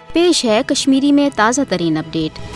पेश है कश्मीरी में ताज़ा तरीन अपडेट।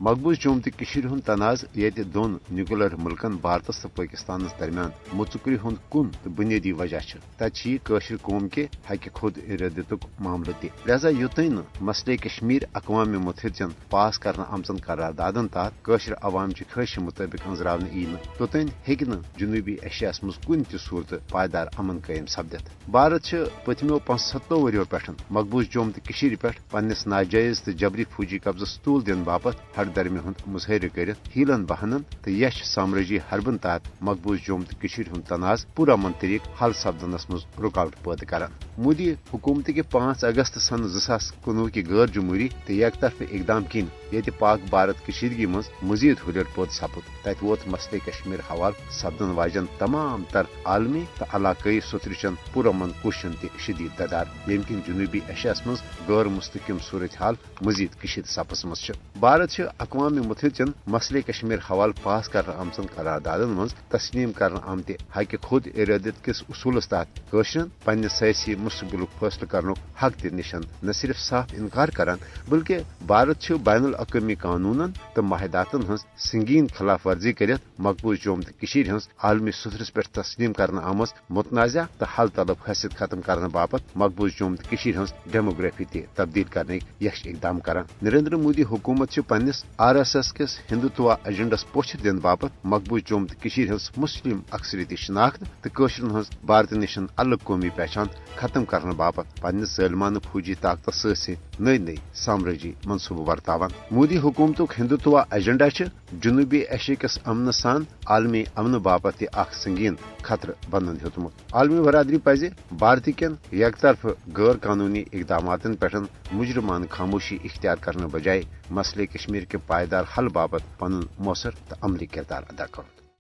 मकबूज जम्मू तो कशीर हुंद तनाज ये दोन न्यूक्लियर मुल्कन भारतस तो पाकिस्तान दरमियान मुचुकरी हुंद कुन तो बुनियादी वजह तय कौम कौम के हक खुद इरादतुक मामल तह लिहाजा युतन न मसले कश्मीर अक़वाम मुत्तहिदन पास कर आमचन करारदादन तहत कौशर अवाम की ख्वाहिश मुताबिक अंजरावन यी तोतन हेक जनूबी एशिया मज कुन त सूरत पायदार अमन कायम सपदित। भारत पतमो 75 वरियों पे मकबूज जम्मू तो कशीर पे पन्निस नाजायज तो जबरी फौजी कब्जस तूल दिन बापत दरमी हुंद मुजहर कर हीलन बहानन तो यश साम्राजी हरबन तहत मकबूज जम्मू तो कशीर हुंद तनाज पुरअमन तरीक हल सपदनस मज रुकावट पैदा करान। मोदी हुकूमत के 5 अगस्त सन 2019 की गैर जमहूरी तो एक तरफ इकदाम किन ये पाक भारत कशीदगी मज मजीद हुरियत पैद सपुद तत वोत मसले कश्मीर हवाल सपदन वाजन तमाम तर आलमी तो इलाकई सुतरचन पुरअमन कोशन तह शदीद ददार यम किन जनूबी एशिया मज गैर मुस्तकिम सूरत हाल मजीद कशीद सपस मज। भारत अक़वाम मुत्तहिदन मसले कश्मीर हवाल पास कर आमचन करारदादन मज तस्लीम कर आमत हक खुद इरादत किस उसूलस तहत कौशरन पन्ने सयासी मुस्तकबिल फैसला करने हक दिन निशन न सिर्फ साफ इनकार करान बल्कि भारत बैनुल अक़वामी कानूनन तो माहिदातन हज संगीन खिलाफ वर्जी कर मकबूज जम्मू तो कशीर हज आलमी सुथरस पे तस्लीम कर आमज मुतनाज़ा तो हल तलब हैसियत खत्म करने बापत मकबूज जम्मू तो कशीर हज डेमोग्राफी तब्दील करने यश इकदाम करान। नरेंद्र मोदी हुकूमत पन्निस RSS किस हिंदुत्व एजेंडस पोछ दिन बापत मकबूज जम्मू तो कशीर हज मुस्लिम अक्सरियती शनाख्त तो कौशरन हज भारत निशन अलग कौमी पहचान खत्म करने बापत पन्ने सलमान फौजी ताकत सि नई नई साम्राजी मनसूबह वर्तावान। मोदी हुकूमतुक हिंदुत्व एजेंडा जनूबी एशिया किस अमन सान आलमी अमन बापत संगीन खतर बनन हेतुमुत। आलमी बरादरी पज भारत कन एक तरफ गैर कानूनी इकदामातन पे मुजरमान खामोशी इख्तियार करने बजाय मसले कश्मीर के पायदार हल बाबत पन मौसर तो अमली किरदार अदा कर।